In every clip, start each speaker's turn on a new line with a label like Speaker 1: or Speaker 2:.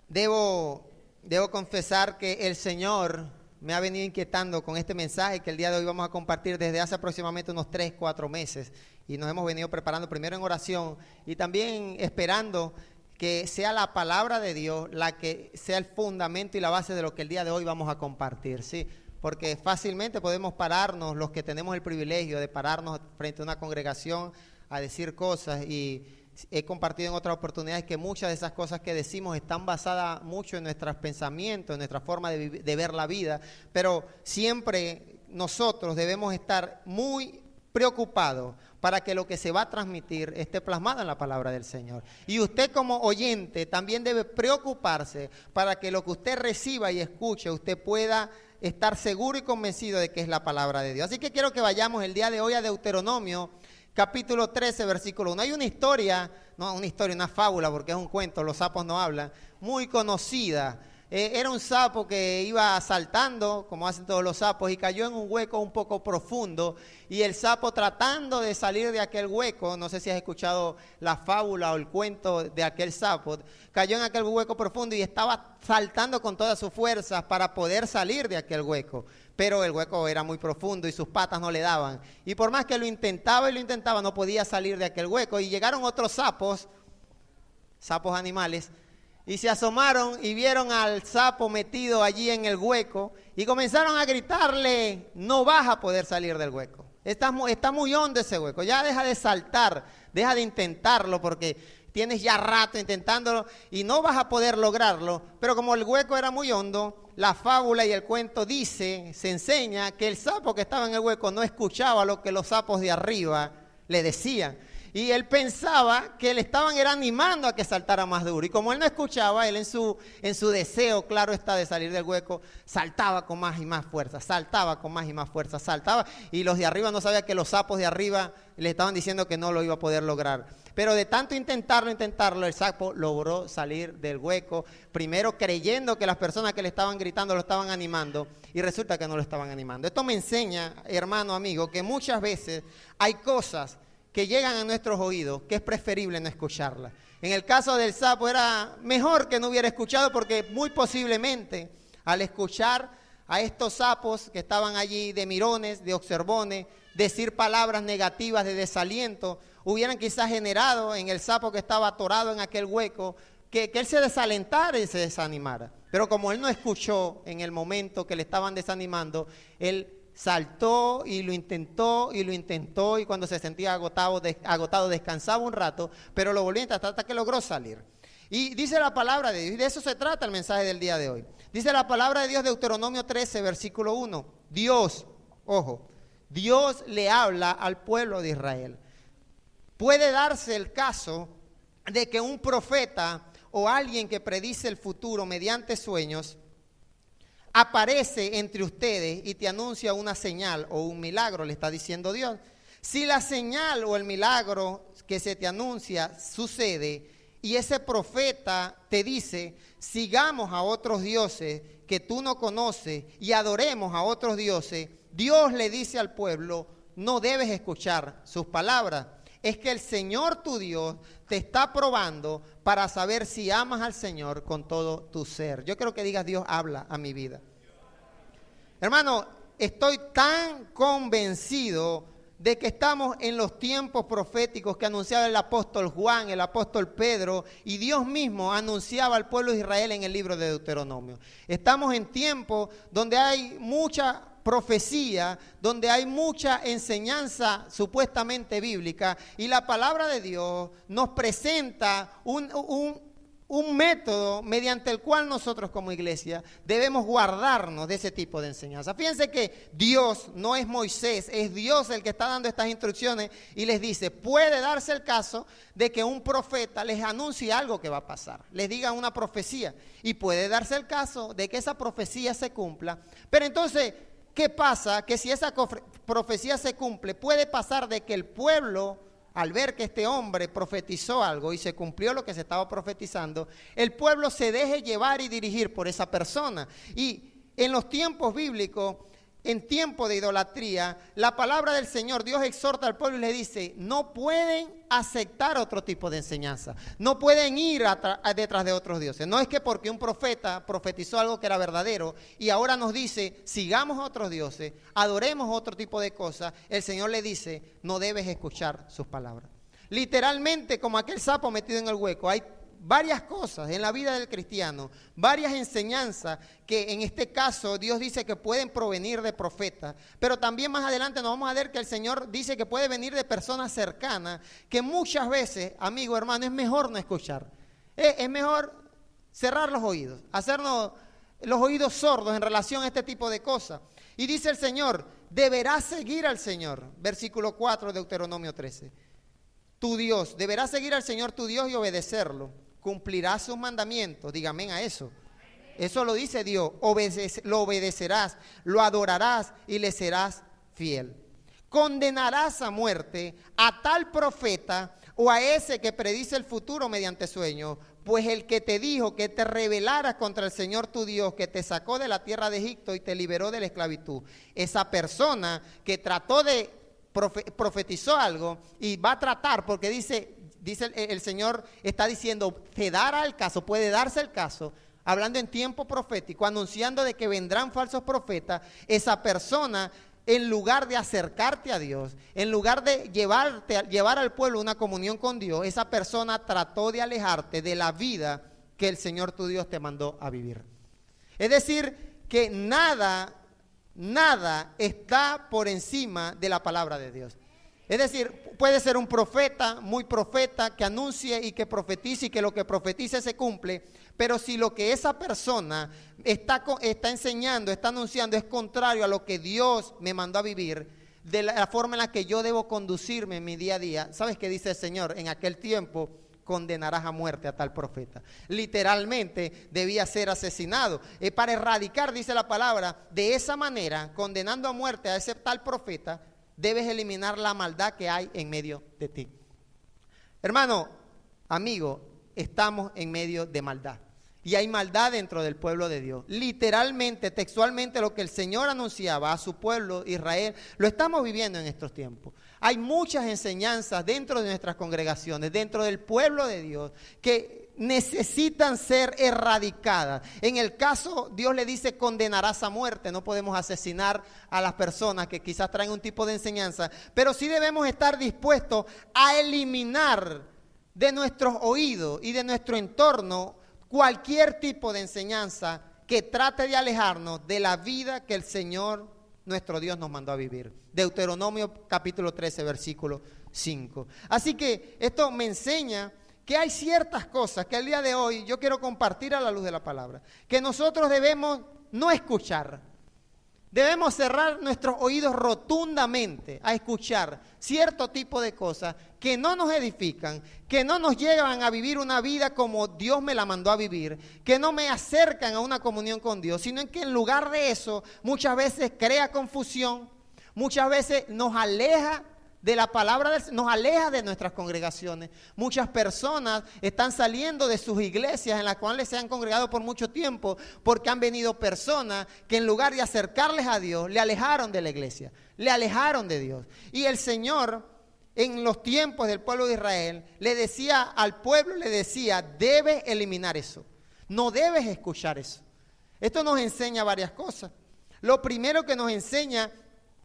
Speaker 1: Debo confesar que el Señor me ha venido inquietando con este mensaje que el día de hoy vamos a compartir desde hace aproximadamente unos 3, 4 meses. Y nos hemos venido preparando primero en oración y también esperando que sea la palabra de Dios la que sea el fundamento y la base de lo que el día de hoy vamos a compartir, ¿sí? Porque fácilmente podemos pararnos, los que tenemos el privilegio de pararnos frente a una congregación a decir cosas, y he compartido en otras oportunidades que muchas de esas cosas que decimos están basadas mucho en nuestros pensamientos, en nuestra forma de ver la vida, pero siempre nosotros debemos estar muy preocupados para que lo que se va a transmitir esté plasmado en la palabra del Señor. Y usted como oyente también debe preocuparse para que lo que usted reciba y escuche, usted pueda estar seguro y convencido de que es la palabra de Dios. Así que quiero que vayamos el día de hoy a Deuteronomio, capítulo 13, versículo 1. Hay una historia, una fábula, porque es un cuento, los sapos no hablan, muy conocida. Era un sapo que iba saltando, como hacen todos los sapos, y cayó en un hueco un poco profundo, y el sapo, tratando de salir de aquel hueco, no sé si has escuchado la fábula o el cuento de aquel sapo, cayó en aquel hueco profundo y estaba saltando con todas sus fuerzas para poder salir de aquel hueco, pero el hueco era muy profundo y sus patas no le daban, y por más que lo intentaba no podía salir de aquel hueco. Y llegaron otros sapos animales, y se asomaron y vieron al sapo metido allí en el hueco y comenzaron a gritarle: no vas a poder salir del hueco, está muy hondo ese hueco, ya deja de saltar, deja de intentarlo porque tienes ya rato intentándolo y no vas a poder lograrlo. Pero como el hueco era muy hondo, la fábula y el cuento se enseña que el sapo que estaba en el hueco no escuchaba lo que los sapos de arriba le decían. Y él pensaba que le estaban animando a que saltara más duro. Y como él no escuchaba, él en su deseo, claro está, de salir del hueco, saltaba con más y más fuerza, saltaba con más y más fuerza, saltaba. Y los de arriba no sabían que los sapos de arriba le estaban diciendo que no lo iba a poder lograr. Pero de tanto intentarlo, el sapo logró salir del hueco, primero creyendo que las personas que le estaban gritando lo estaban animando, y resulta que no lo estaban animando. Esto me enseña, hermano, amigo, que muchas veces hay cosas que llegan a nuestros oídos que es preferible no escucharlas. En el caso del sapo era mejor que no hubiera escuchado, porque muy posiblemente al escuchar a estos sapos que estaban allí de mirones, de observones, decir palabras negativas de desaliento, hubieran quizás generado en el sapo que estaba atorado en aquel hueco que él se desalentara y se desanimara. Pero como él no escuchó en el momento que le estaban desanimando, él saltó y lo intentó, y cuando se sentía agotado descansaba un rato, pero lo volvió a intentar hasta que logró salir. Y dice la palabra de Dios, y de eso se trata el mensaje del día de hoy. Dice la palabra de Dios, Deuteronomio 13, versículo 1. Dios le habla al pueblo de Israel. Puede darse el caso de que un profeta o alguien que predice el futuro mediante sueños aparece entre ustedes y te anuncia una señal o un milagro, le está diciendo Dios. Si la señal o el milagro que se te anuncia sucede y ese profeta te dice: sigamos a otros dioses que tú no conoces y adoremos a otros dioses, Dios le dice al pueblo: no debes escuchar sus palabras. Es que el Señor tu Dios te está probando para saber si amas al Señor con todo tu ser. Yo quiero que digas: Dios habla a mi vida. Hermano, estoy tan convencido de que estamos en los tiempos proféticos que anunciaba el apóstol Juan, el apóstol Pedro, y Dios mismo anunciaba al pueblo de Israel en el libro de Deuteronomio. Estamos en tiempos donde hay mucha profecía, donde hay mucha enseñanza supuestamente bíblica, y la palabra de Dios nos presenta un método mediante el cual nosotros como iglesia debemos guardarnos de ese tipo de enseñanza. Fíjense que Dios no es Moisés, es Dios el que está dando estas instrucciones y les dice: puede darse el caso de que un profeta les anuncie algo que va a pasar, les diga una profecía, y puede darse el caso de que esa profecía se cumpla. Pero entonces, ¿qué pasa? Que si esa profecía se cumple, puede pasar de que el pueblo, al ver que este hombre profetizó algo y se cumplió lo que se estaba profetizando, el pueblo se deje llevar y dirigir por esa persona. Y en los tiempos bíblicos, en tiempo de idolatría, la palabra del Señor, Dios exhorta al pueblo y le dice, no pueden aceptar otro tipo de enseñanza, no pueden ir detrás de otros dioses. No es que porque un profeta profetizó algo que era verdadero y ahora nos dice, sigamos a otros dioses, adoremos otro tipo de cosas, el Señor le dice, no debes escuchar sus palabras. Literalmente, como aquel sapo metido en el hueco, hay varias cosas en la vida del cristiano, varias enseñanzas que en este caso Dios dice que pueden provenir de profetas, pero también más adelante nos vamos a ver que el Señor dice que puede venir de personas cercanas, que muchas veces, amigo, hermano, es mejor no escuchar, es mejor cerrar los oídos, hacernos los oídos sordos en relación a este tipo de cosas. Y dice el Señor, deberás seguir al Señor, versículo 4 de Deuteronomio 13, tu Dios, deberás seguir al Señor tu Dios y obedecerlo. Cumplirás sus mandamientos, dígame a eso. Eso lo dice Dios, lo obedecerás, lo adorarás y le serás fiel. Condenarás a muerte a tal profeta o a ese que predice el futuro mediante sueños, pues el que te dijo que te rebelaras contra el Señor tu Dios, que te sacó de la tierra de Egipto y te liberó de la esclavitud. Esa persona que trató de profetizó algo y va a tratar, porque dice el Señor está diciendo, se dará el caso, puede darse el caso, hablando en tiempo profético, anunciando de que vendrán falsos profetas. Esa persona, en lugar de acercarte a Dios, en lugar de llevar al pueblo una comunión con Dios, esa persona trató de alejarte de la vida que el Señor tu Dios te mandó a vivir. Es decir, que nada está por encima de la palabra de Dios. Es decir, puede ser un profeta, muy profeta, que anuncie y que profetice y que lo que profetice se cumple, pero si lo que esa persona está enseñando, está anunciando es contrario a lo que Dios me mandó a vivir, de la forma en la que yo debo conducirme en mi día a día, ¿sabes qué dice el Señor? En aquel tiempo condenarás a muerte a tal profeta. Literalmente debía ser asesinado. Para erradicar, dice la palabra, de esa manera, condenando a muerte a ese tal profeta, debes eliminar la maldad que hay en medio de ti. Hermano, amigo, estamos en medio de maldad. Y hay maldad dentro del pueblo de Dios. Literalmente, textualmente, lo que el Señor anunciaba a su pueblo Israel, lo estamos viviendo en estos tiempos. Hay muchas enseñanzas dentro de nuestras congregaciones, dentro del pueblo de Dios, que necesitan ser erradicadas. En el caso, Dios le dice, condenarás a muerte. No podemos asesinar a las personas que quizás traen un tipo de enseñanza, pero sí debemos estar dispuestos a eliminar de nuestros oídos y de nuestro entorno cualquier tipo de enseñanza que trate de alejarnos de la vida que el Señor, nuestro Dios, nos mandó a vivir. Deuteronomio capítulo 13, versículo 5. Así que esto me enseña que hay ciertas cosas que al día de hoy yo quiero compartir a la luz de la palabra, que nosotros debemos no escuchar. Debemos cerrar nuestros oídos rotundamente a escuchar cierto tipo de cosas que no nos edifican, que no nos llevan a vivir una vida como Dios me la mandó a vivir, que no me acercan a una comunión con Dios, sino que en lugar de eso muchas veces crea confusión, muchas veces nos aleja de la palabra, nos aleja de nuestras congregaciones. Muchas personas están saliendo de sus iglesias en las cuales se han congregado por mucho tiempo porque han venido personas que en lugar de acercarles a Dios, le alejaron de la iglesia, le alejaron de Dios. Y el Señor, en los tiempos del pueblo de Israel, le decía al pueblo, debes eliminar eso, no debes escuchar eso. Esto nos enseña varias cosas. Lo primero que nos enseña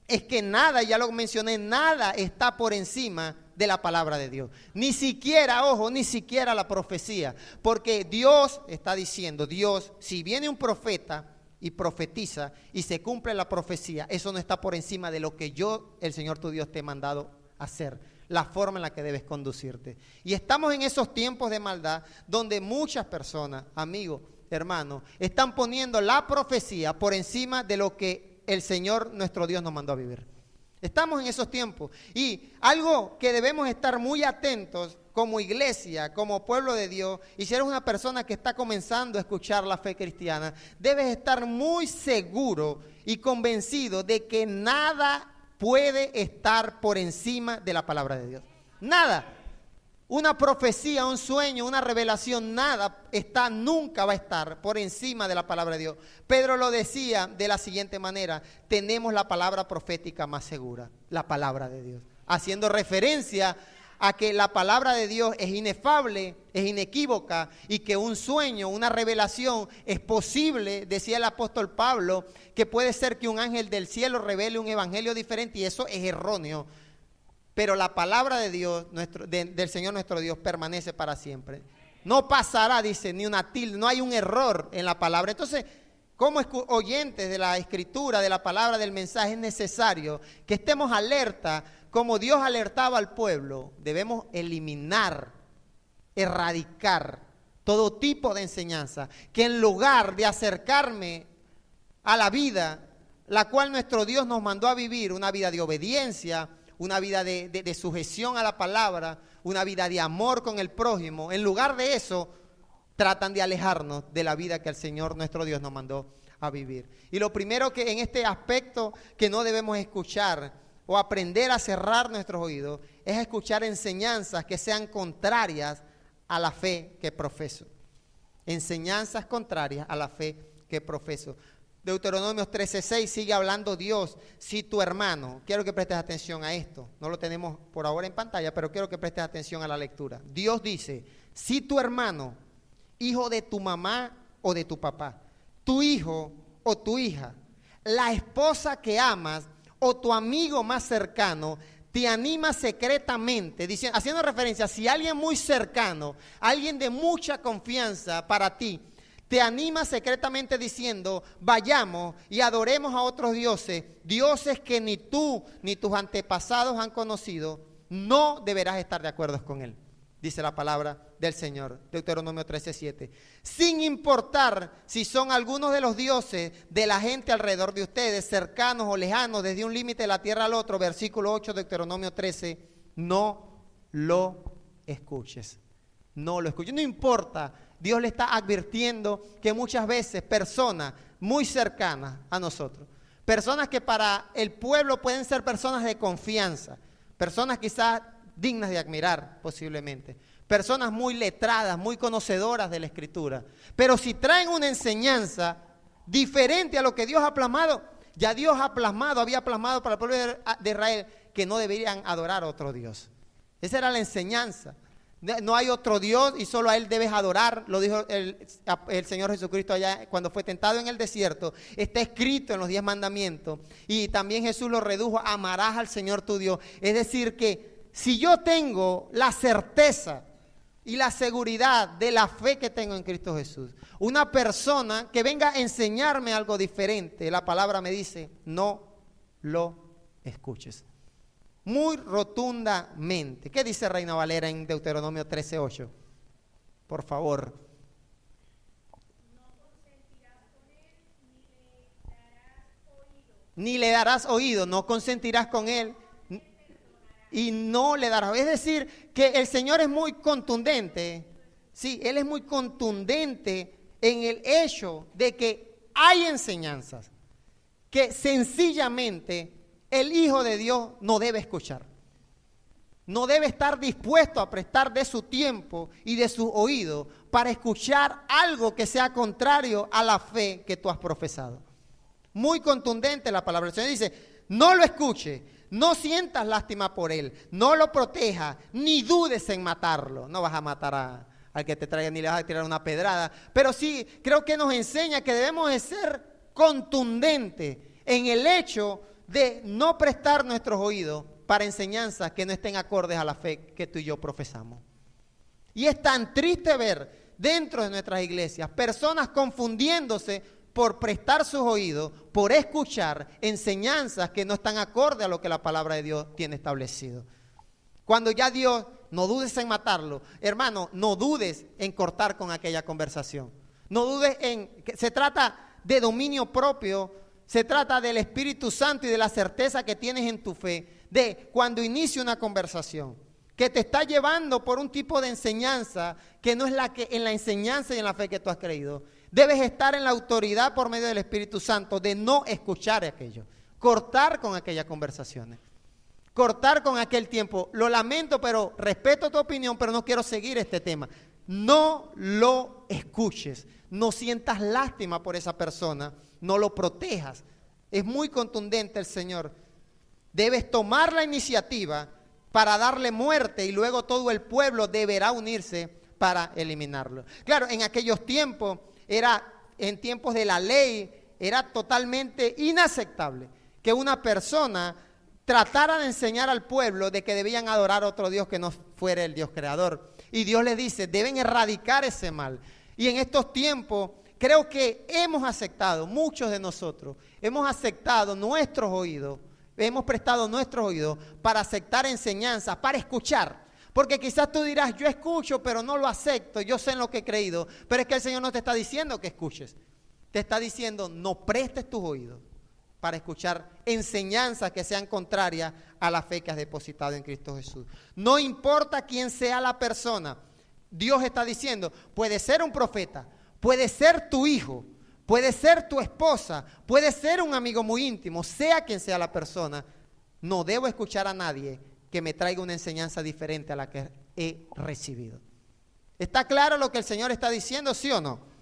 Speaker 1: es que nada, ya lo mencioné, nada está por encima de la palabra de Dios. Ni siquiera, ojo, ni siquiera la profecía. Porque Dios está diciendo, Dios, si viene un profeta y profetiza y se cumple la profecía, eso no está por encima de lo que yo, el Señor tu Dios, te he mandado hacer. La forma en la que debes conducirte. Y estamos en esos tiempos de maldad donde muchas personas, amigos, hermanos, están poniendo la profecía por encima de lo que el Señor nuestro Dios nos mandó a vivir. Estamos en esos tiempos y algo que debemos estar muy atentos como iglesia, como pueblo de Dios, y si eres una persona que está comenzando a escuchar la fe cristiana, debes estar muy seguro y convencido de que nada puede estar por encima de la palabra de Dios. Nada. una profecía, un sueño, una revelación, nunca va a estar por encima de la palabra de Dios. Pedro lo decía de la siguiente manera: tenemos la palabra profética más segura, la palabra de Dios, haciendo referencia a que la palabra de Dios es inefable, es inequívoca, y que un sueño, una revelación es posible. Decía el apóstol Pablo que puede ser que un ángel del cielo revele un evangelio diferente, y eso es erróneo. Pero la palabra de Dios, del Señor nuestro Dios, permanece para siempre. No pasará, dice, ni una tilde, no hay un error en la palabra. Entonces, como oyentes de la Escritura, de la palabra, del mensaje, es necesario que estemos alerta, como Dios alertaba al pueblo. Debemos eliminar, erradicar todo tipo de enseñanza, que en lugar de acercarme a la vida, la cual nuestro Dios nos mandó a vivir, una vida de obediencia, una vida de sujeción a la palabra, una vida de amor con el prójimo, en lugar de eso, tratan de alejarnos de la vida que el Señor nuestro Dios nos mandó a vivir. Y lo primero que en este aspecto que no debemos escuchar o aprender a cerrar nuestros oídos es escuchar enseñanzas que sean contrarias a la fe que profeso. Enseñanzas contrarias a la fe que profeso. Deuteronomio 13:6 sigue hablando Dios: si tu hermano, quiero que prestes atención a esto, no lo tenemos por ahora en pantalla, pero quiero que prestes atención a la lectura. Dios dice: si tu hermano, hijo de tu mamá o de tu papá, tu hijo o tu hija, la esposa que amas o tu amigo más cercano, te anima secretamente, diciendo, haciendo referencia, si alguien muy cercano, alguien de mucha confianza para ti, te anima secretamente diciendo: vayamos y adoremos a otros dioses, dioses que ni tú ni tus antepasados han conocido, no deberás estar de acuerdo con él, dice la palabra del Señor. Deuteronomio 13:7. Sin importar si son algunos de los dioses de la gente alrededor de ustedes, cercanos o lejanos, desde un límite de la tierra al otro. Versículo 8, Deuteronomio 13. No lo escuches. No lo escuches. No importa. Dios le está advirtiendo que muchas veces personas muy cercanas a nosotros, personas que para el pueblo pueden ser personas de confianza, personas quizás dignas de admirar posiblemente, personas muy letradas, muy conocedoras de la Escritura, pero si traen una enseñanza diferente a lo que Dios ha plasmado, ya Dios había plasmado para el pueblo de Israel que no deberían adorar a otro Dios. Esa era la enseñanza. No hay otro Dios y solo a Él debes adorar, lo dijo el Señor Jesucristo allá cuando fue tentado en el desierto. Está escrito en los 10 mandamientos, y también Jesús lo redujo: amarás al Señor tu Dios. Es decir que si yo tengo la certeza y la seguridad de la fe que tengo en Cristo Jesús, una persona que venga a enseñarme algo diferente, la palabra me dice: no lo escuches. Muy rotundamente. ¿Qué dice Reina Valera en Deuteronomio 13:8? Por favor.
Speaker 2: No consentirás con él,
Speaker 1: ni le darás oído, no consentirás con él y no le darás. Es decir, que el Señor es muy contundente. Sí, Él es muy contundente en el hecho de que hay enseñanzas que sencillamente el Hijo de Dios no debe escuchar. No debe estar dispuesto a prestar de su tiempo y de su oído para escuchar algo que sea contrario a la fe que tú has profesado. Muy contundente la palabra. El Señor dice: no lo escuche, no sientas lástima por él, no lo proteja, ni dudes en matarlo. No vas a matar al que te traiga, ni le vas a tirar una pedrada. Pero sí, creo que nos enseña que debemos de ser contundentes en el hecho de no prestar nuestros oídos para enseñanzas que no estén acordes a la fe que tú y yo profesamos. Y es tan triste ver dentro de nuestras iglesias personas confundiéndose por prestar sus oídos, por escuchar enseñanzas que no están acordes a lo que la palabra de Dios tiene establecido. Cuando ya Dios, no dudes en matarlo, hermano, no dudes en cortar con aquella conversación. No dudes se trata de dominio propio. Se trata del Espíritu Santo y de la certeza que tienes en tu fe, de cuando inicia una conversación que te está llevando por un tipo de enseñanza que no es la que en la enseñanza y en la fe que tú has creído. Debes estar en la autoridad por medio del Espíritu Santo de no escuchar aquello, cortar con aquellas conversaciones. cortar con aquel tiempo. Lo lamento, pero respeto tu opinión, pero no quiero seguir este tema. No lo escuches, no sientas lástima por esa persona, no lo protejas. Es muy contundente el Señor. Debes tomar la iniciativa para darle muerte y luego todo el pueblo deberá unirse para eliminarlo. Claro, en aquellos tiempos, en tiempos de la ley, era totalmente inaceptable que una persona tratara de enseñar al pueblo de que debían adorar a otro Dios que no fuera el Dios creador. Y Dios les dice, deben erradicar ese mal. Y en estos tiempos, creo que hemos aceptado, muchos de nosotros, hemos aceptado nuestros oídos, hemos prestado nuestros oídos para aceptar enseñanzas, para escuchar. Porque quizás tú dirás, yo escucho, pero no lo acepto, yo sé en lo que he creído. Pero es que el Señor no te está diciendo que escuches. Te está diciendo, no prestes tus oídos para escuchar enseñanzas que sean contrarias a la fe que has depositado en Cristo Jesús. No importa quién sea la persona, Dios está diciendo, puede ser un profeta, puede ser tu hijo, puede ser tu esposa, puede ser un amigo muy íntimo, sea quien sea la persona, no debo escuchar a nadie que me traiga una enseñanza diferente a la que he recibido. ¿Está claro lo que el Señor está diciendo, sí o no?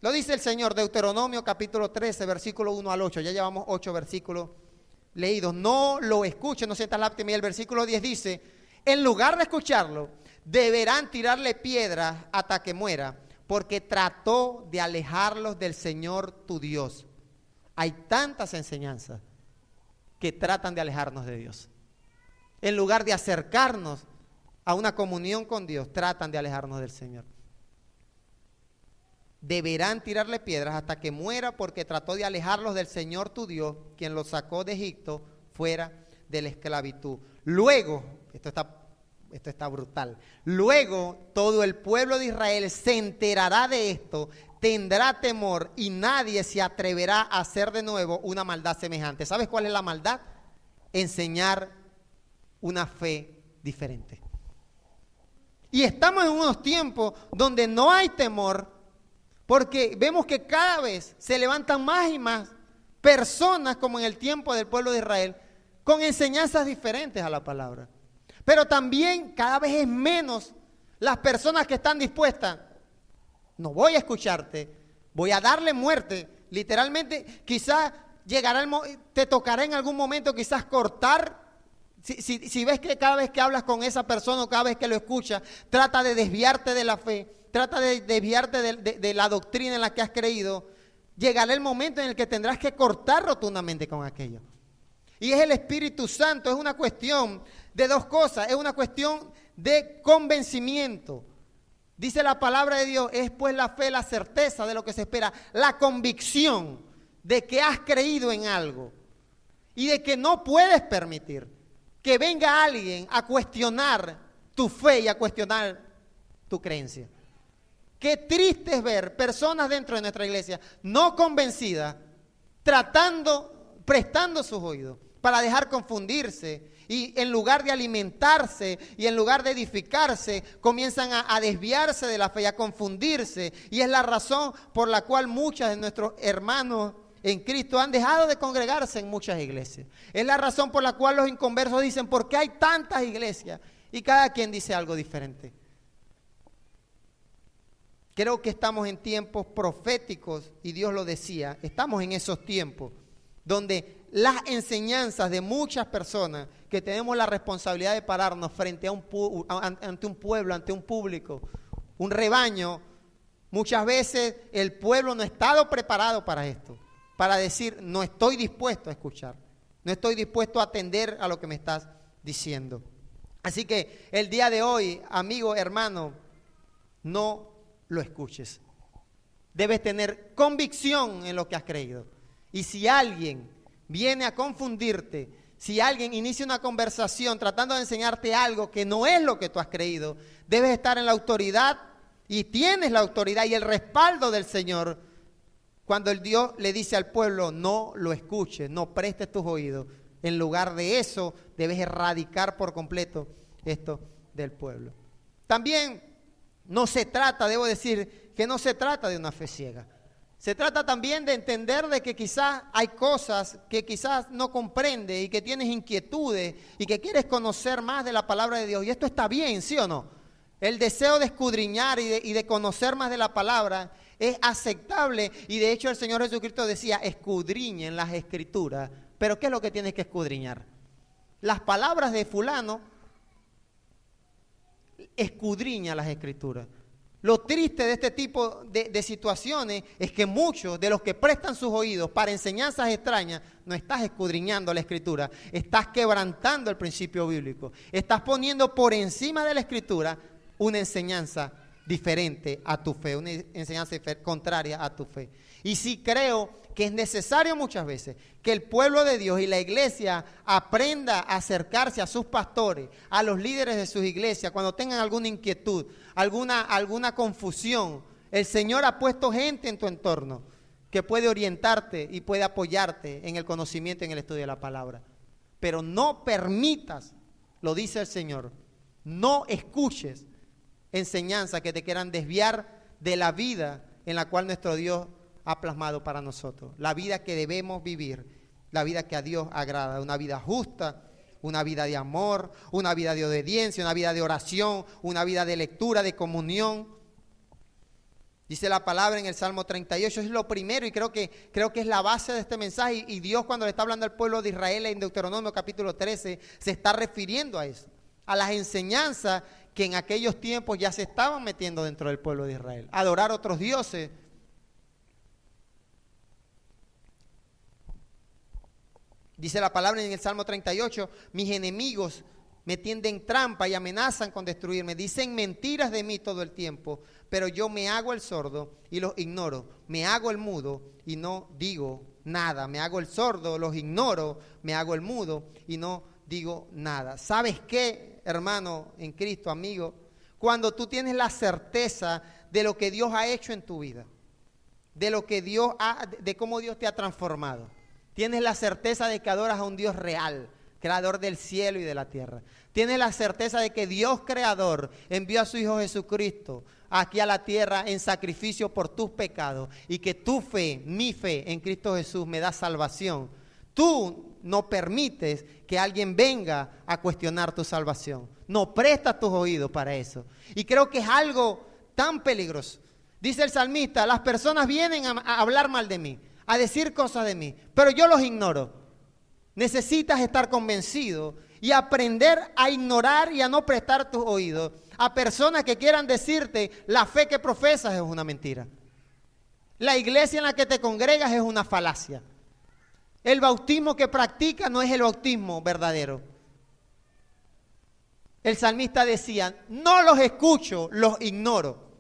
Speaker 1: Lo dice el Señor, Deuteronomio capítulo 13, versículo 1 al 8. Ya llevamos 8 versículos leídos. No lo escuchen, no sientas lástima. Y el versículo 10 dice, en lugar de escucharlo, deberán tirarle piedras hasta que muera, porque trató de alejarlos del Señor tu Dios. Hay tantas enseñanzas que tratan de alejarnos de Dios. En lugar de acercarnos a una comunión con Dios, tratan de alejarnos del Señor. Deberán tirarle piedras hasta que muera, porque trató de alejarlos del Señor tu Dios, quien los sacó de Egipto fuera de la esclavitud. Luego, esto está brutal, luego todo el pueblo de Israel se enterará de esto, tendrá temor y nadie se atreverá a hacer de nuevo una maldad semejante. ¿Sabes cuál es la maldad? Enseñar una fe diferente. Y estamos en unos tiempos donde no hay temor, porque vemos que cada vez se levantan más y más personas, como en el tiempo del pueblo de Israel, con enseñanzas diferentes a la palabra. Pero también cada vez es menos las personas que están dispuestas. No voy a escucharte, voy a darle muerte. Literalmente, quizás te tocará en algún momento quizás cortar. Si ves que cada vez que hablas con esa persona o cada vez que lo escuchas, trata de desviarte de la fe, trata de desviarte de la doctrina en la que has creído, llegará el momento en el que tendrás que cortar rotundamente con aquello. Y es el Espíritu Santo, es una cuestión de dos cosas, es una cuestión de convencimiento. Dice la palabra de Dios, es pues la fe, la certeza de lo que se espera, la convicción de que has creído en algo y de que no puedes permitir que venga alguien a cuestionar tu fe y a cuestionar tu creencia. Qué triste es ver personas dentro de nuestra iglesia no convencidas, prestando sus oídos para dejar confundirse, y en lugar de alimentarse y en lugar de edificarse, comienzan a desviarse de la fe y a confundirse. Y es la razón por la cual muchos de nuestros hermanos en Cristo han dejado de congregarse en muchas iglesias. Es la razón por la cual los inconversos dicen, ¿por qué hay tantas iglesias? Y cada quien dice algo diferente. Creo que estamos en tiempos proféticos, y Dios lo decía, estamos en esos tiempos donde las enseñanzas de muchas personas que tenemos la responsabilidad de pararnos frente ante un pueblo, ante un público, un rebaño, muchas veces el pueblo no ha estado preparado para esto, para decir, no estoy dispuesto a escuchar, no estoy dispuesto a atender a lo que me estás diciendo. Así que el día de hoy, amigo, hermano, no lo escuches. Debes tener convicción en lo que has creído. Y si alguien viene a confundirte, si alguien inicia una conversación tratando de enseñarte algo que no es lo que tú has creído, debes estar en la autoridad, y tienes la autoridad y el respaldo del Señor cuando el Dios le dice al pueblo, no lo escuches, no prestes tus oídos. En lugar de eso, debes erradicar por completo esto del pueblo. También no se trata, debo decir, que no se trata de una fe ciega. Se trata también de entender de que quizás hay cosas que quizás no comprende y que tienes inquietudes y que quieres conocer más de la palabra de Dios. Y esto está bien, ¿sí o no? El deseo de escudriñar y de conocer más de la palabra es aceptable. Y de hecho el Señor Jesucristo decía, escudriñen las Escrituras. Pero ¿qué es lo que tienes que escudriñar? Las palabras de fulano, escudriña las Escrituras. Lo triste de este tipo de situaciones es que muchos de los que prestan sus oídos para enseñanzas extrañas, no estás escudriñando la Escritura, estás quebrantando el principio bíblico, estás poniendo por encima de la Escritura una enseñanza diferente a tu fe, una enseñanza contraria a tu fe. Y sí creo que es necesario muchas veces que el pueblo de Dios y la iglesia aprenda a acercarse a sus pastores, a los líderes de sus iglesias, cuando tengan alguna inquietud, alguna confusión. El Señor ha puesto gente en tu entorno que puede orientarte y puede apoyarte en el conocimiento, en el estudio de la palabra. Pero no permitas, lo dice el Señor, no escuches enseñanzas que te quieran desviar de la vida en la cual nuestro Dios ha plasmado para nosotros, la vida que debemos vivir, la vida que a Dios agrada, una vida justa, una vida de amor, una vida de obediencia, una vida de oración, una vida de lectura, de comunión. Dice la palabra en el Salmo 38, es lo primero y creo que es la base de este mensaje. Y Dios, cuando le está hablando al pueblo de Israel en Deuteronomio capítulo 13, se está refiriendo a eso, a las enseñanzas que en aquellos tiempos ya se estaban metiendo dentro del pueblo de Israel. Adorar otros dioses. Dice la palabra en el Salmo 38, mis enemigos me tienden trampa y amenazan con destruirme. Dicen mentiras de mí todo el tiempo, pero yo me hago el sordo y los ignoro. Me hago el mudo y no digo nada. Me hago el sordo, los ignoro, me hago el mudo y no digo nada. ¿Sabes qué, hermano en Cristo, amigo? Cuando tú tienes la certeza de lo que Dios ha hecho en tu vida, de cómo Dios te ha transformado. Tienes la certeza de que adoras a un Dios real, creador del cielo y de la tierra. Tienes la certeza de que Dios creador envió a su Hijo Jesucristo aquí a la tierra en sacrificio por tus pecados y que tu fe, mi fe en Cristo Jesús me da salvación. Tú no permites que alguien venga a cuestionar tu salvación. No prestas tus oídos para eso. Y creo que es algo tan peligroso. Dice el salmista, las personas vienen a hablar mal de mí, a decir cosas de mí, pero yo los ignoro. Necesitas estar convencido y aprender a ignorar y a no prestar tus oídos a personas que quieran decirte la fe que profesas es una mentira. La iglesia en la que te congregas es una falacia. El bautismo que practicas no es el bautismo verdadero. El salmista decía, no los escucho, los ignoro.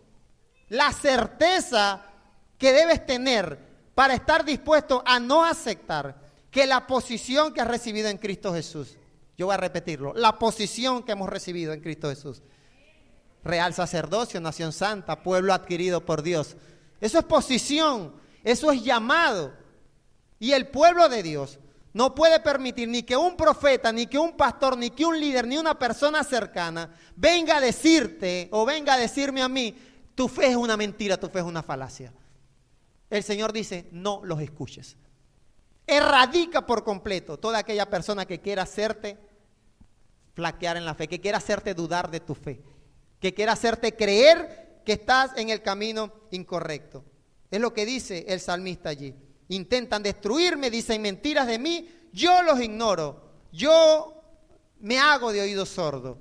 Speaker 1: La certeza que debes tener para estar dispuesto a no aceptar que la posición que has recibido en Cristo Jesús, yo voy a repetirlo, la posición que hemos recibido en Cristo Jesús, real sacerdocio, nación santa, pueblo adquirido por Dios, eso es posición, eso es llamado, y el pueblo de Dios no puede permitir ni que un profeta, ni que un pastor, ni que un líder, ni una persona cercana venga a decirte o venga a decirme a mí, tu fe es una mentira, tu fe es una falacia. El Señor dice, no los escuches. Erradica por completo toda aquella persona que quiera hacerte flaquear en la fe, que quiera hacerte dudar de tu fe, que quiera hacerte creer que estás en el camino incorrecto. Es lo que dice el salmista allí. Intentan destruirme, dicen mentiras de mí, yo los ignoro, yo me hago de oído sordo.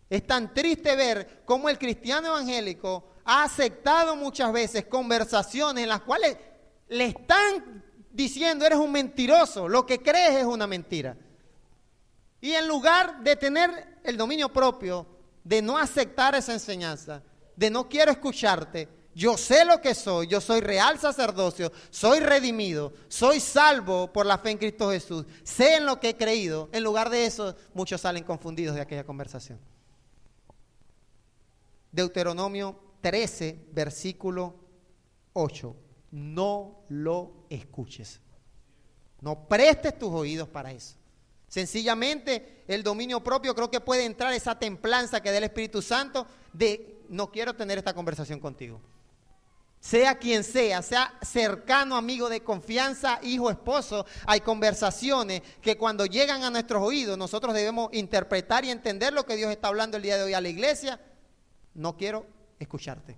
Speaker 1: Es tan triste ver cómo el cristiano evangélico ha aceptado muchas veces conversaciones en las cuales le están diciendo eres un mentiroso, lo que crees es una mentira. Y en lugar de tener el dominio propio, de no aceptar esa enseñanza, de no quiero escucharte, yo sé lo que soy, yo soy real sacerdocio, soy redimido, soy salvo por la fe en Cristo Jesús, sé en lo que he creído, en lugar de eso muchos salen confundidos de aquella conversación. Deuteronomio 13, versículo 8. No lo escuches. No prestes tus oídos para eso. Sencillamente, el dominio propio creo que puede entrar esa templanza que da el Espíritu Santo de no quiero tener esta conversación contigo. sea quien sea cercano, amigo de confianza, hijo, esposo, hay conversaciones que cuando llegan a nuestros oídos nosotros debemos interpretar y entender lo que Dios está hablando el día de hoy a la iglesia. No quiero escucharte.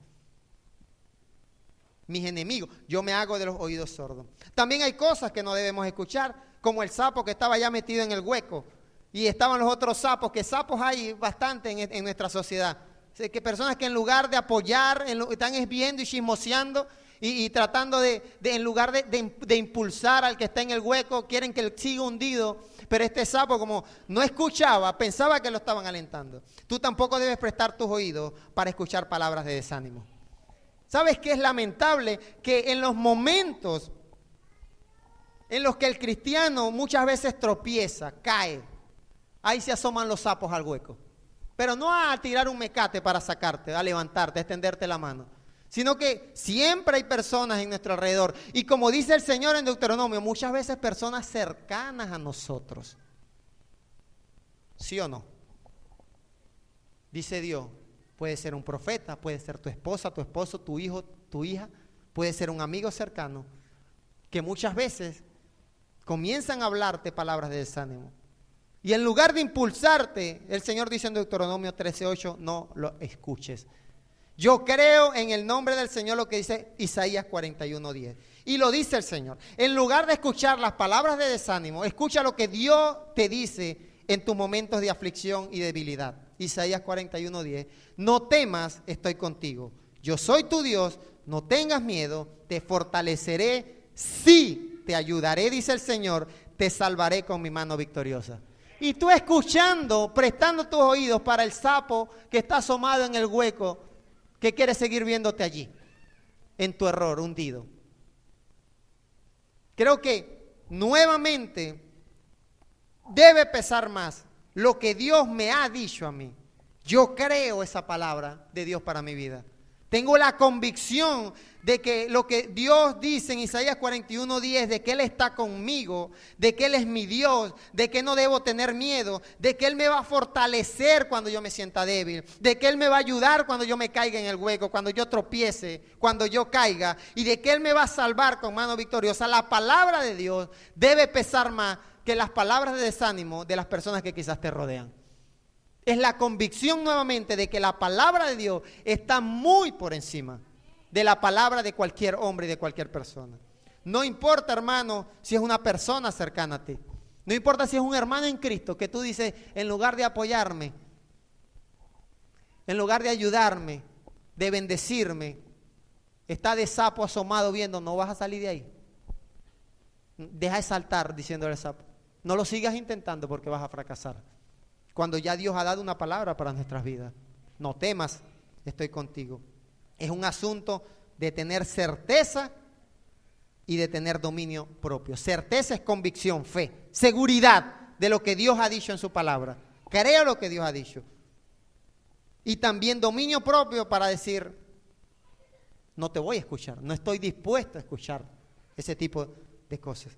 Speaker 1: Mis enemigos, yo me hago de los oídos sordos. También hay cosas que no debemos escuchar, como el sapo que estaba ya metido en el hueco y estaban los otros sapos, que sapos hay bastante en nuestra sociedad. Que personas que en lugar de apoyar, están viendo y chismoseando y tratando en lugar de impulsar al que está en el hueco, quieren que él siga hundido. Pero este sapo, como no escuchaba, pensaba que lo estaban alentando. Tú tampoco debes prestar tus oídos para escuchar palabras de desánimo. ¿Sabes qué es lamentable? Que en los momentos en los que el cristiano muchas veces tropieza, cae, ahí se asoman los sapos al hueco. Pero no a tirar un mecate para sacarte, a levantarte, a extenderte la mano, sino que siempre hay personas en nuestro alrededor. Y como dice el Señor en Deuteronomio, muchas veces personas cercanas a nosotros. ¿Sí o no? Dice Dios, puede ser un profeta, puede ser tu esposa, tu esposo, tu hijo, tu hija, puede ser un amigo cercano, que muchas veces comienzan a hablarte palabras de desánimo. Y en lugar de impulsarte, el Señor dice en Deuteronomio 13:8, no lo escuches. Yo creo en el nombre del Señor lo que dice Isaías 41:10. Y lo dice el Señor. En lugar de escuchar las palabras de desánimo, escucha lo que Dios te dice en tus momentos de aflicción y debilidad. Isaías 41:10. No temas, estoy contigo. Yo soy tu Dios, no tengas miedo, te fortaleceré, sí, te ayudaré, dice el Señor, te salvaré con mi mano victoriosa. Y tú escuchando, prestando tus oídos para el sapo que está asomado en el hueco, que quiere seguir viéndote allí, en tu error, hundido. Creo que nuevamente debe pesar más lo que Dios me ha dicho a mí. Yo creo esa palabra de Dios para mi vida. Tengo la convicción de que lo que Dios dice en Isaías 41:10, de que Él está conmigo, de que Él es mi Dios, de que no debo tener miedo, de que Él me va a fortalecer cuando yo me sienta débil, de que Él me va a ayudar cuando yo me caiga en el hueco, cuando yo tropiece, cuando yo caiga, y de que Él me va a salvar con mano victoriosa. La palabra de Dios debe pesar más que las palabras de desánimo de las personas que quizás te rodean. Es la convicción nuevamente de que la palabra de Dios está muy por encima de la palabra de cualquier hombre y de cualquier persona. No importa, hermano, si es una persona cercana a ti. No importa si es un hermano en Cristo que tú dices, en lugar de apoyarme, en lugar de ayudarme, de bendecirme, está de sapo asomado viendo, no vas a salir de ahí. Deja de saltar diciéndole al sapo. No lo sigas intentando porque vas a fracasar. Cuando ya Dios ha dado una palabra para nuestras vidas. No temas, estoy contigo. Es un asunto de tener certeza y de tener dominio propio. Certeza es convicción, fe, seguridad de lo que Dios ha dicho en su palabra. Creo lo que Dios ha dicho. Y también dominio propio para decir, no te voy a escuchar, no estoy dispuesto a escuchar ese tipo de cosas.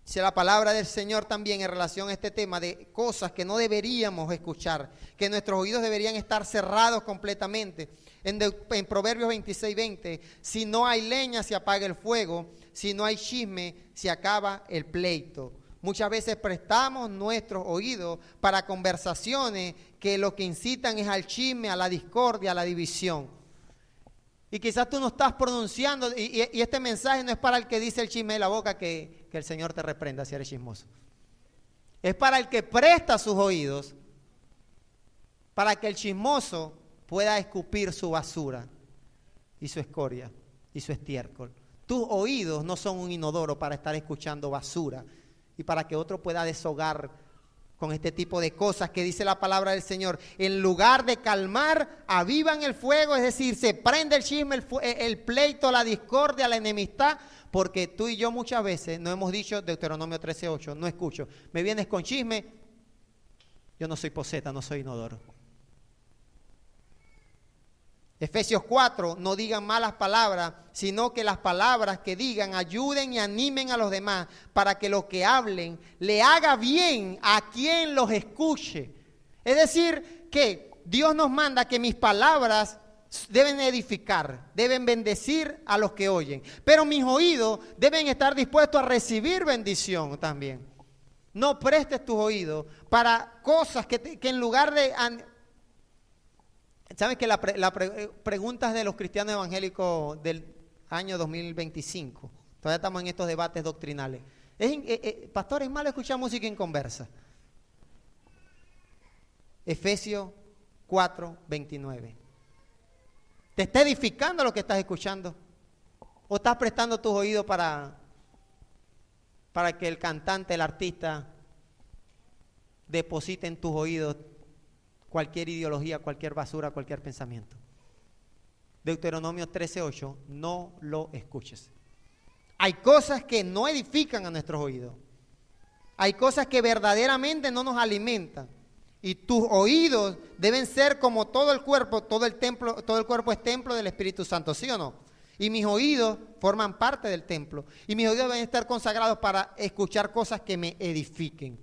Speaker 1: Dice la palabra del Señor también en relación a este tema de cosas que no deberíamos escuchar, que nuestros oídos deberían estar cerrados completamente. En Proverbios 26:20, si no hay leña se apaga el fuego, si no hay chisme se acaba el pleito. Muchas veces prestamos nuestros oídos para conversaciones que lo que incitan es al chisme, a la discordia, a la división. Y quizás tú no estás pronunciando, y este mensaje no es para el que dice el chisme de la boca que el Señor te reprenda si eres chismoso. Es para el que presta sus oídos, para que el chismoso pueda escupir su basura y su escoria y su estiércol. Tus oídos no son un inodoro para estar escuchando basura y para que otro pueda deshogar con este tipo de cosas que dice la palabra del Señor. En lugar de calmar, avivan el fuego, es decir, se prende el chisme, el pleito, la discordia, la enemistad, porque tú y yo muchas veces no hemos dicho, Deuteronomio 13:8, no escucho, me vienes con chisme, yo no soy poseta, no soy inodoro. Efesios 4, no digan malas palabras, sino que las palabras que digan ayuden y animen a los demás para que lo que hablen le haga bien a quien los escuche. Es decir, que Dios nos manda que mis palabras deben edificar, deben bendecir a los que oyen. Pero mis oídos deben estar dispuestos a recibir bendición también. No prestes tus oídos para cosas que en lugar de... ¿Sabes que preguntas de los cristianos evangélicos del año 2025? Todavía estamos en estos debates doctrinales. Pastor, ¿es malo escuchar música en conversa? Efesios 4:29. ¿Te está edificando lo que estás escuchando? ¿O estás prestando tus oídos para que el cantante, el artista, deposite en tus oídos cualquier ideología, cualquier basura, cualquier pensamiento? Deuteronomio 13:8, no lo escuches. Hay cosas que no edifican a nuestros oídos. Hay cosas que verdaderamente no nos alimentan. Y tus oídos deben ser como todo el cuerpo, todo el cuerpo es templo del Espíritu Santo, ¿sí o no? Y mis oídos forman parte del templo. Y mis oídos deben estar consagrados para escuchar cosas que me edifiquen,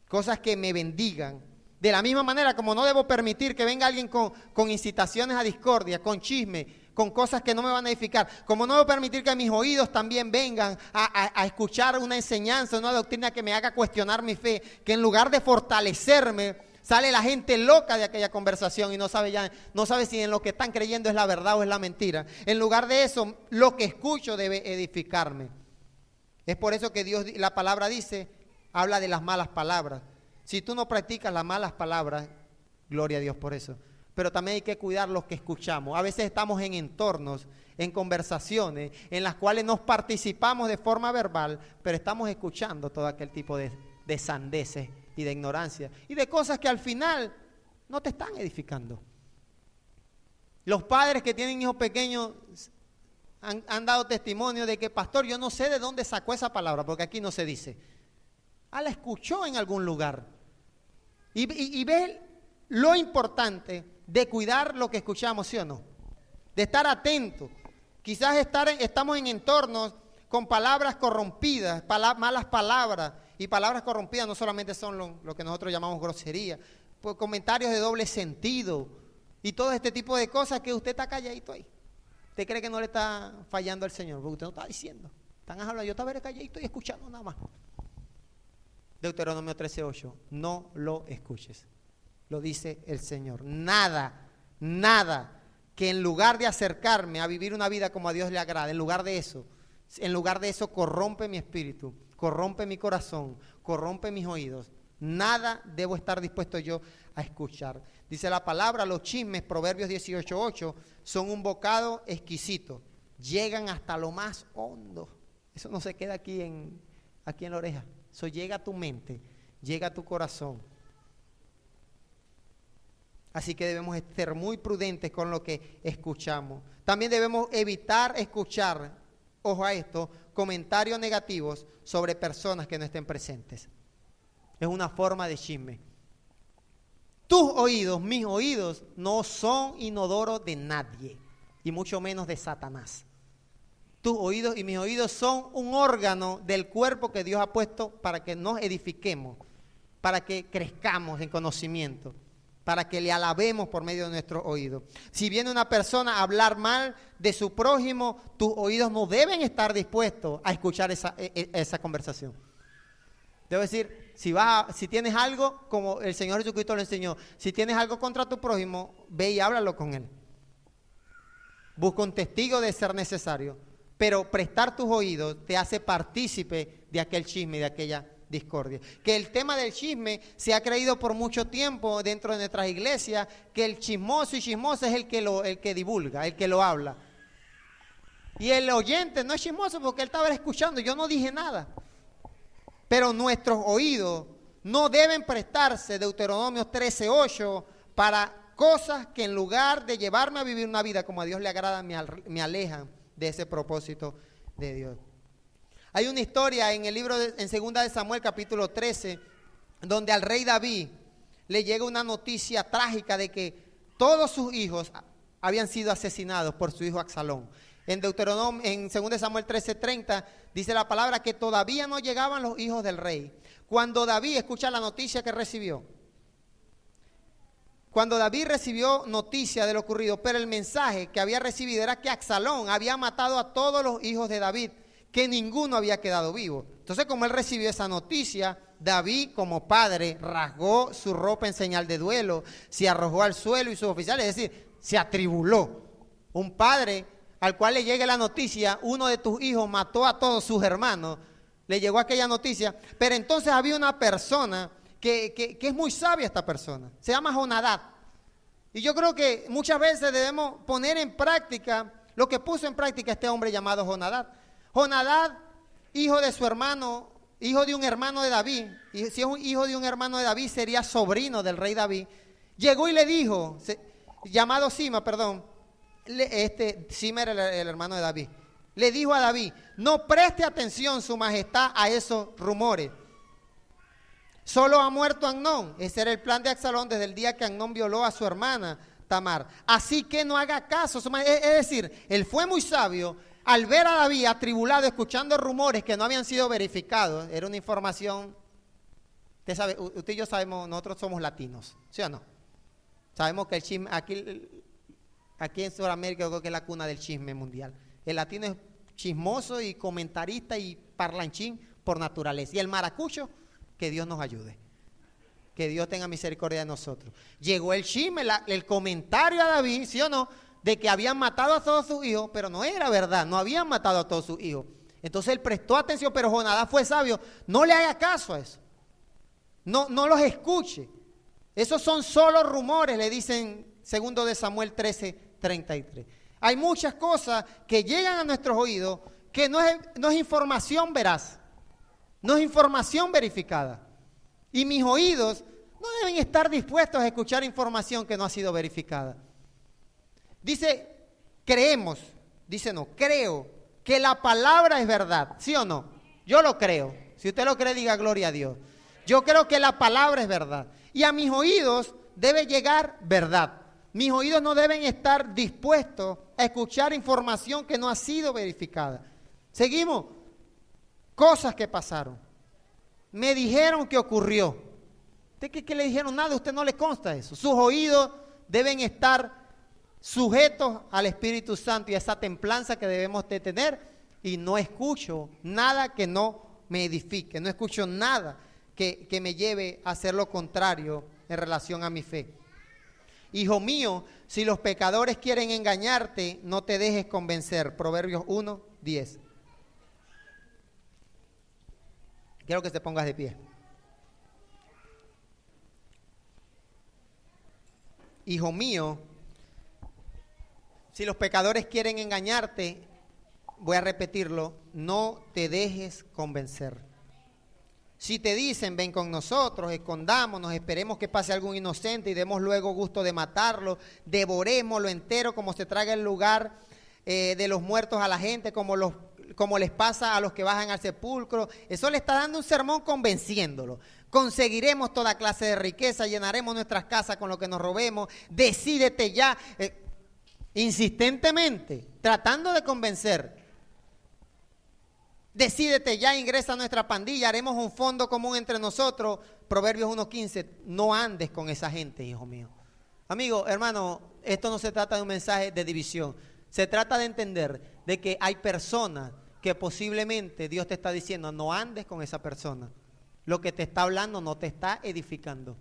Speaker 1: cosas que me bendigan. De la misma manera como no debo permitir que venga alguien con incitaciones a discordia, con chisme, con cosas que no me van a edificar, como no debo permitir que mis oídos también vengan a escuchar una enseñanza, una doctrina que me haga cuestionar mi fe, que en lugar de fortalecerme, sale la gente loca de aquella conversación y no sabe si en lo que están creyendo es la verdad o es la mentira. En lugar de eso, lo que escucho debe edificarme. Es por eso que Dios, la palabra dice, habla de las malas palabras. Si tú no practicas las malas palabras, gloria a Dios por eso. Pero también hay que cuidar los que escuchamos. A veces estamos en entornos, en conversaciones, en las cuales nos participamos de forma verbal, pero estamos escuchando todo aquel tipo de sandeces y de ignorancia y de cosas que al final no te están edificando. Los padres que tienen hijos pequeños han dado testimonio de que, pastor, yo no sé de dónde sacó esa palabra, porque aquí no se dice. La escuchó en algún lugar. Y ve lo importante de cuidar lo que escuchamos, ¿sí o no? De estar atentos. Quizás estamos en entornos con palabras corrompidas, malas palabras. Y palabras corrompidas no solamente son lo que nosotros llamamos grosería, pues comentarios de doble sentido y todo este tipo de cosas que usted está calladito ahí. ¿Usted cree que no le está fallando al Señor? Porque usted no está diciendo. Están hablando, yo estaba calladito y escuchando nada más. Deuteronomio 13:8, no lo escuches. Lo dice el Señor. Nada que en lugar de acercarme a vivir una vida como a Dios le agrada, en lugar de eso corrompe mi espíritu, corrompe mi corazón, corrompe mis oídos. Nada debo estar dispuesto yo a escuchar. Dice la palabra, los chismes, Proverbios 18:8, son un bocado exquisito. Llegan hasta lo más hondo. Eso no se queda aquí en la oreja. Eso llega a tu mente, llega a tu corazón. Así que debemos ser muy prudentes con lo que escuchamos. También debemos evitar escuchar, ojo a esto, comentarios negativos sobre personas que no estén presentes. Es una forma de chisme. Tus oídos, mis oídos, no son inodoros de nadie, y mucho menos de Satanás. Tus oídos y mis oídos son un órgano del cuerpo que Dios ha puesto para que nos edifiquemos, para que crezcamos en conocimiento, para que le alabemos por medio de nuestros oídos. Si viene una persona a hablar mal de su prójimo, tus oídos no deben estar dispuestos a escuchar esa conversación. Debo decir, si tienes algo, como el Señor Jesucristo lo enseñó, si tienes algo contra tu prójimo, ve y háblalo con él. Busca un testigo de ser necesario, pero prestar tus oídos te hace partícipe de aquel chisme y de aquella discordia. Que el tema del chisme se ha creído por mucho tiempo dentro de nuestras iglesias, que el chismoso y chismosa es el que divulga, el que lo habla. Y el oyente no es chismoso porque él estaba escuchando, yo no dije nada. Pero nuestros oídos no deben prestarse, Deuteronomio 13:8, para cosas que en lugar de llevarme a vivir una vida como a Dios le agrada, me alejan de ese propósito de Dios. Hay una historia en el libro en 2 de Samuel capítulo 13, donde al rey David le llega una noticia trágica de que todos sus hijos habían sido asesinados por su hijo Absalón. En 2 de Samuel 13:30 dice la palabra que todavía no llegaban los hijos del rey. Cuando David escucha la noticia que recibió, cuando David recibió noticia de lo ocurrido, pero el mensaje que había recibido era que Absalón había matado a todos los hijos de David, que ninguno había quedado vivo. Entonces, como él recibió esa noticia, David, como padre, rasgó su ropa en señal de duelo, se arrojó al suelo y sus oficiales, es decir, se atribuló. Un padre al cual le llegue la noticia, uno de tus hijos mató a todos sus hermanos, le llegó aquella noticia, pero entonces había una persona que es muy sabia, esta persona, se llama Jonadab. Y yo creo que muchas veces debemos poner en práctica lo que puso en práctica este hombre llamado Jonadab. Jonadab, hijo de su hermano, hijo de un hermano de David, y si es un hijo de un hermano de David, sería sobrino del rey David, llegó y le dijo, llamado Sima, Sima era el hermano de David, le dijo a David, no preste atención su majestad a esos rumores. Solo ha muerto Amnón. Ese era el plan de Absalón desde el día que Amnón violó a su hermana Tamar. Así que no haga caso. Es decir, él fue muy sabio al ver a David atribulado, escuchando rumores que no habían sido verificados. Era una información, usted sabe, usted y yo sabemos, nosotros somos latinos, ¿sí o no? Sabemos que el chisme, aquí en Sudamérica yo creo que es la cuna del chisme mundial. El latino es chismoso y comentarista y parlanchín por naturaleza. Y el maracucho, que Dios nos ayude. Que Dios tenga misericordia de nosotros. Llegó el chisme, el comentario a David, ¿sí o no?, de que habían matado a todos sus hijos, pero no era verdad, no habían matado a todos sus hijos. Entonces él prestó atención, pero Jonadab fue sabio. No le haga caso a eso. No los escuche. Esos son solo rumores, le dicen 2 de Samuel 13:33. Hay muchas cosas que llegan a nuestros oídos que no es información veraz, no es información verificada. Y mis oídos no deben estar dispuestos a escuchar información que no ha sido verificada. Dice, creo que la palabra es verdad, ¿sí o no? Yo lo creo. Si usted lo cree, diga gloria a Dios. Yo creo que la palabra es verdad. Y a mis oídos debe llegar verdad. Mis oídos no deben estar dispuestos a escuchar información que no ha sido verificada. Seguimos. Cosas que pasaron. Me dijeron que ocurrió. ¿Usted qué le dijeron? Nada, a usted no le consta eso. Sus oídos deben estar sujetos al Espíritu Santo y a esa templanza que debemos de tener. Y no escucho nada que no me edifique. No escucho nada que me lleve a hacer lo contrario en relación a mi fe. Hijo mío, si los pecadores quieren engañarte, no te dejes convencer. Proverbios 1:10. Quiero que te pongas de pie. Hijo mío, si los pecadores quieren engañarte, voy a repetirlo, no te dejes convencer. Si te dicen, ven con nosotros, escondámonos, esperemos que pase algún inocente y demos luego gusto de matarlo, devorémoslo entero como se traga el lugar de los muertos a la gente, como les pasa a los que bajan al sepulcro. Eso le está dando un sermón convenciéndolo. Conseguiremos toda clase de riqueza, llenaremos nuestras casas con lo que nos robemos, decídete ya, insistentemente, tratando de convencer. Decídete ya, ingresa a nuestra pandilla, haremos un fondo común entre nosotros. Proverbios 1:15, no andes con esa gente, hijo mío. Amigo, hermano, esto no se trata de un mensaje de división. Se trata de entender de que hay personas que posiblemente Dios te está diciendo, no andes con esa persona. Lo que te está hablando no te está edificando.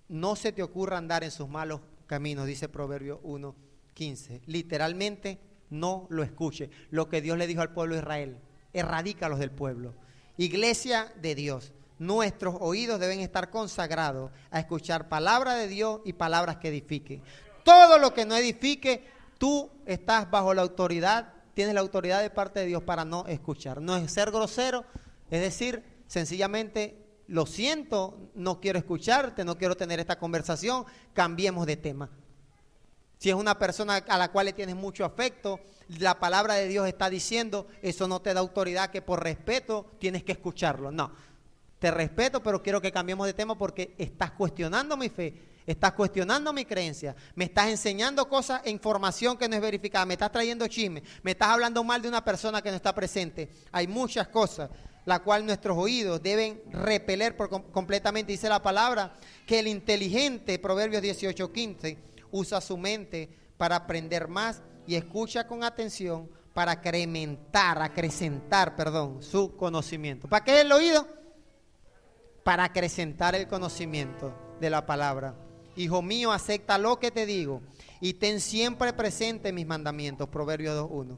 Speaker 1: No se te ocurra andar en sus malos caminos, dice Proverbios 1:15. Literalmente, no lo escuche. Lo que Dios le dijo al pueblo de Israel, erradícalos del pueblo. Iglesia de Dios, nuestros oídos deben estar consagrados a escuchar palabra de Dios y palabras que edifiquen. Todo lo que no edifique, tú estás bajo la autoridad, tienes la autoridad de parte de Dios para no escuchar. No es ser grosero, es decir, sencillamente, lo siento, no quiero escucharte, no quiero tener esta conversación, cambiemos de tema. Si es una persona a la cual le tienes mucho afecto, la palabra de Dios está diciendo, eso no te da autoridad que por respeto tienes que escucharlo. No, te respeto, pero quiero que cambiemos de tema porque estás cuestionando mi fe, estás cuestionando mi creencia, me estás enseñando cosas e información que no es verificada, me estás trayendo chisme, me estás hablando mal de una persona que no está presente. Hay muchas cosas la cual nuestros oídos deben repeler completamente. Dice la palabra que el inteligente, Proverbios 18:15, usa su mente para aprender más y escucha con atención para acrecentar su conocimiento. ¿Para qué es el oído? Para acrecentar el conocimiento de la palabra. Hijo mío, acepta lo que te digo y ten siempre presente mis mandamientos. Proverbios 2:1.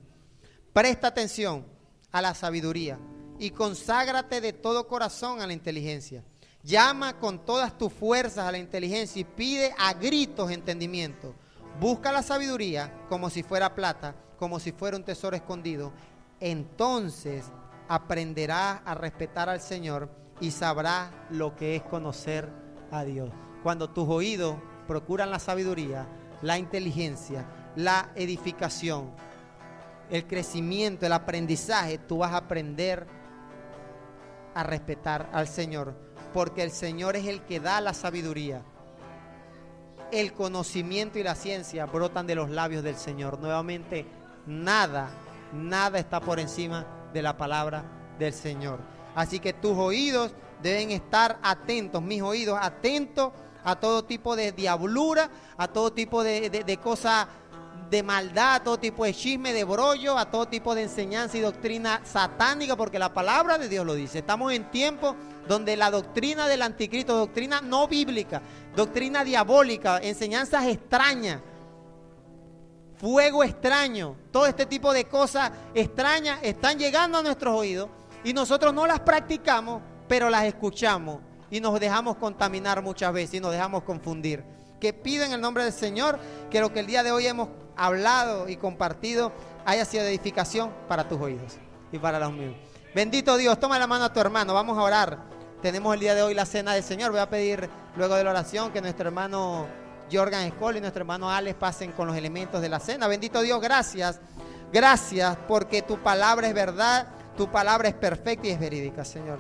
Speaker 1: Presta atención a la sabiduría y conságrate de todo corazón a la inteligencia. Llama con todas tus fuerzas a la inteligencia y pide a gritos entendimiento. Busca la sabiduría como si fuera plata, como si fuera un tesoro escondido. Entonces aprenderás a respetar al Señor y sabrás lo que es conocer a Dios. Cuando tus oídos procuran la sabiduría, la inteligencia, la edificación, el crecimiento, el aprendizaje, tú vas a aprender a respetar al Señor, porque el Señor es el que da la sabiduría. El conocimiento y la ciencia brotan de los labios del Señor. Nuevamente, nada está por encima de la palabra del Señor. Así que tus oídos deben estar atentos, mis oídos atentos a todo tipo de diablura, a todo tipo de cosas de maldad, a todo tipo de chisme, de brollo, a todo tipo de enseñanza y doctrina satánica, porque la palabra de Dios lo dice. Estamos en tiempos donde la doctrina del anticristo, doctrina no bíblica, doctrina diabólica, enseñanzas extrañas, fuego extraño, todo este tipo de cosas extrañas están llegando a nuestros oídos y nosotros no las practicamos, pero las escuchamos y nos dejamos contaminar muchas veces y nos dejamos confundir. Que pido en el nombre del Señor que lo que el día de hoy hemos hablado y compartido haya sido de edificación para tus oídos y para los míos. Bendito Dios, toma la mano a tu hermano, vamos a orar. Tenemos el día de hoy la cena del Señor. Voy a pedir luego de la oración que nuestro hermano Jorgan Escol y nuestro hermano Alex pasen con los elementos de la cena. Bendito Dios, gracias porque tu palabra es verdad, tu palabra es perfecta y es verídica, Señor.